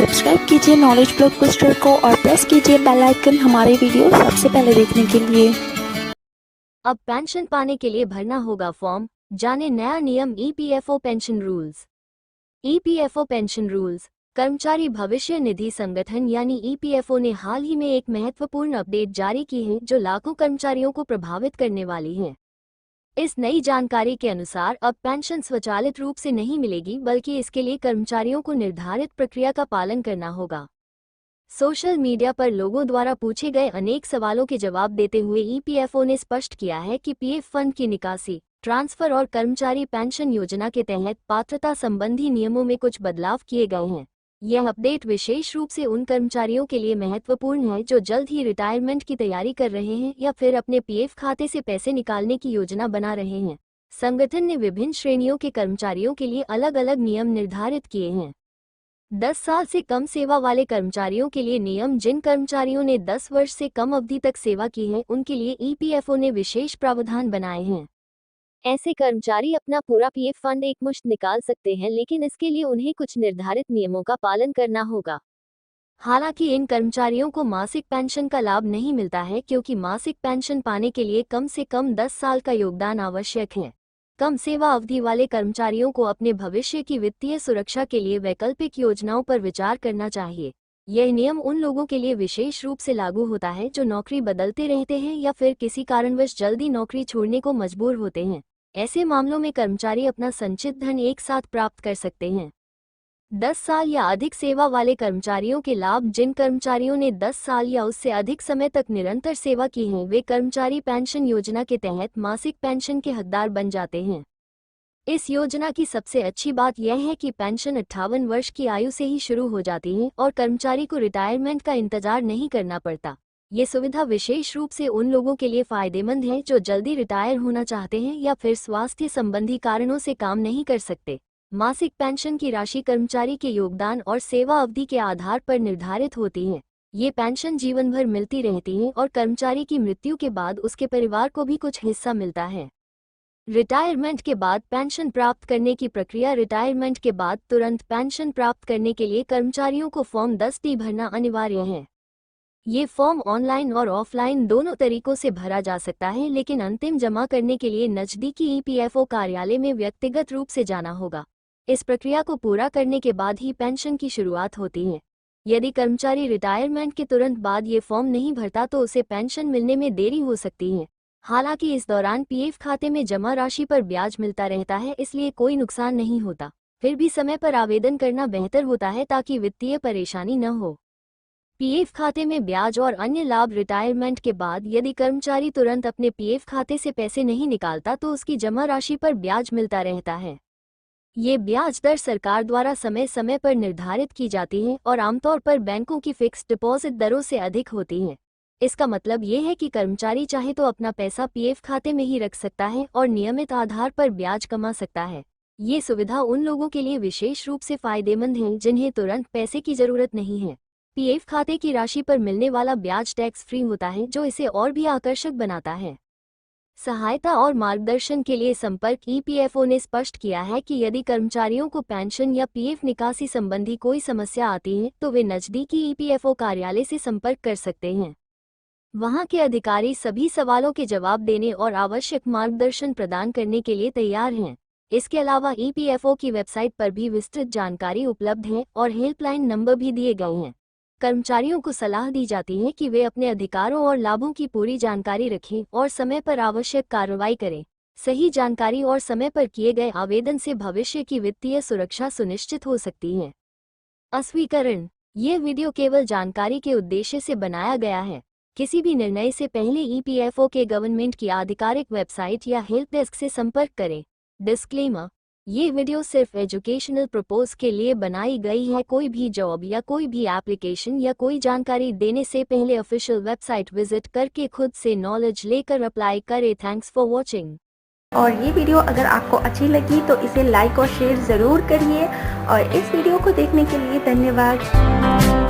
Subscribe कीजिए knowledge blockbuster को और प्रेस कीजिए बेल आइकन हमारे वीडियो सबसे पहले देखने के लिए। अब पेंशन पाने के लिए भरना होगा फॉर्म, जाने नया नियम EPFO pension rules. EPFO pension rules. कर्मचारी भविष्य निधि संगठन यानी ईपीएफओ ने हाल ही में एक महत्वपूर्ण अपडेट जारी की है जो लाखों कर्मचारियों को प्रभावित करने वाली है। इस नई जानकारी के अनुसार अब पेंशन स्वचालित रूप से नहीं मिलेगी, बल्कि इसके लिए कर्मचारियों को निर्धारित प्रक्रिया का पालन करना होगा। सोशल मीडिया पर लोगों द्वारा पूछे गए अनेक सवालों के जवाब देते हुए ईपीएफओ ने स्पष्ट किया है कि पीएफ फंड की निकासी, ट्रांसफर और कर्मचारी पेंशन योजना के तहत पात्रता संबंधी नियमों में कुछ बदलाव किए गए हैं। यह अपडेट विशेष रूप से उन कर्मचारियों के लिए महत्वपूर्ण है जो जल्द ही रिटायरमेंट की तैयारी कर रहे हैं या फिर अपने पीएफ खाते से पैसे निकालने की योजना बना रहे हैं। संगठन ने विभिन्न श्रेणियों के कर्मचारियों के लिए अलग अलग नियम निर्धारित किए हैं। 10 साल से कम सेवा वाले कर्मचारियों के लिए नियम। जिन कर्मचारियों ने 10 वर्ष से कम अवधि तक सेवा की है उनके लिए ईपीएफओ ने विशेष प्रावधान बनाए हैं। ऐसे कर्मचारी अपना पूरा पीएफ फंड एकमुश्त निकाल सकते हैं, लेकिन इसके लिए उन्हें कुछ निर्धारित नियमों का पालन करना होगा। हालांकि इन कर्मचारियों को मासिक पेंशन का लाभ नहीं मिलता है, क्योंकि मासिक पेंशन पाने के लिए कम से कम 10 साल का योगदान आवश्यक है। कम सेवा अवधि वाले कर्मचारियों को अपने भविष्य की वित्तीय सुरक्षा के लिए वैकल्पिक योजनाओं पर विचार करना चाहिए। यह नियम उन लोगों के लिए विशेष रूप से लागू होता है जो नौकरी बदलते रहते हैं या फिर किसी कारणवश जल्दी नौकरी छोड़ने को मजबूर होते हैं। ऐसे मामलों में कर्मचारी अपना संचित धन एक साथ प्राप्त कर सकते हैं। 10 साल या अधिक सेवा वाले कर्मचारियों के लाभ। जिन कर्मचारियों ने 10 साल या उससे अधिक समय तक निरंतर सेवा की है वे कर्मचारी पेंशन योजना के तहत मासिक पेंशन के हकदार बन जाते हैं। इस योजना की सबसे अच्छी बात यह है कि पेंशन 58 वर्ष की आयु से ही शुरू हो जाती है और कर्मचारी को रिटायरमेंट का इंतजार नहीं करना पड़ता। ये सुविधा विशेष रूप से उन लोगों के लिए फायदेमंद है जो जल्दी रिटायर होना चाहते हैं या फिर स्वास्थ्य संबंधी कारणों से काम नहीं कर सकते। मासिक पेंशन की राशि कर्मचारी के योगदान और सेवा अवधि के आधार पर निर्धारित होती है। ये पेंशन जीवन भर मिलती रहती है और कर्मचारी की मृत्यु के बाद उसके परिवार को भी कुछ हिस्सा मिलता है। रिटायरमेंट के बाद पेंशन प्राप्त करने की प्रक्रिया। रिटायरमेंट के बाद तुरंत पेंशन प्राप्त करने के लिए कर्मचारियों को फॉर्म 10D भरना अनिवार्य है। ये फॉर्म ऑनलाइन और ऑफलाइन दोनों तरीकों से भरा जा सकता है, लेकिन अंतिम जमा करने के लिए नजदीकी ईपीएफओ कार्यालय में व्यक्तिगत रूप से जाना होगा। इस प्रक्रिया को पूरा करने के बाद ही पेंशन की शुरुआत होती है। यदि कर्मचारी रिटायरमेंट के तुरंत बाद ये फॉर्म नहीं भरता तो उसे पेंशन मिलने में देरी हो सकती है। हालांकि इस दौरान पीएफ खाते में जमा राशि पर ब्याज मिलता रहता है, इसलिए कोई नुकसान नहीं होता। फिर भी समय पर आवेदन करना बेहतर होता है ताकि वित्तीय परेशानी न हो। पीएफ खाते में ब्याज और अन्य लाभ। रिटायरमेंट के बाद यदि कर्मचारी तुरंत अपने पीएफ खाते से पैसे नहीं निकालता तो उसकी जमा राशि पर ब्याज मिलता रहता है। ये ब्याज दर सरकार द्वारा समय समय पर निर्धारित की जाती है और आमतौर पर बैंकों की फिक्स डिपॉजिट दरों से अधिक होती है। इसका मतलब ये है कि कर्मचारी चाहे तो अपना पैसा पीएफ खाते में ही रख सकता है और नियमित आधार पर ब्याज कमा सकता है। ये सुविधा उन लोगों के लिए विशेष रूप से फायदेमंद है जिन्हें तुरंत पैसे की जरूरत नहीं है। पीएफ खाते की राशि पर मिलने वाला ब्याज टैक्स फ्री होता है, जो इसे और भी आकर्षक बनाता है। सहायता और मार्गदर्शन के लिए संपर्क। ईपीएफओ ने स्पष्ट किया है कि यदि कर्मचारियों को पेंशन या पीएफ निकासी संबंधी कोई समस्या आती है तो वे नजदीकी ईपीएफओ कार्यालय से संपर्क कर सकते हैं। वहां के अधिकारी सभी सवालों के जवाब देने और आवश्यक मार्गदर्शन प्रदान करने के लिए तैयार हैं। इसके अलावा ईपीएफओ की वेबसाइट पर भी विस्तृत जानकारी उपलब्ध है और हेल्पलाइन नंबर भी दिए गए हैं। कर्मचारियों को सलाह दी जाती है कि वे अपने अधिकारों और लाभों की पूरी जानकारी रखें और समय पर आवश्यक कार्रवाई करें। सही जानकारी और समय पर किए गए आवेदन से भविष्य की वित्तीय सुरक्षा सुनिश्चित हो सकती है। अस्वीकरण। ये वीडियो केवल जानकारी के उद्देश्य से बनाया गया है। किसी भी निर्णय से पहले ईपीएफओ के गवर्नमेंट की आधिकारिक वेबसाइट या हेल्प डेस्क से संपर्क करें। डिस्क्लेमर। ये वीडियो सिर्फ एजुकेशनल पर्पस के लिए बनाई गई है। कोई भी जॉब या कोई भी एप्लीकेशन या कोई जानकारी देने से पहले ऑफिशियल वेबसाइट विजिट करके खुद से नॉलेज लेकर अप्लाई करें। Thanks for watching. और ये वीडियो अगर आपको अच्छी लगी तो इसे लाइक और शेयर ज़रूर करिए और इस वीडियो को देखने के लिए धन्यवाद।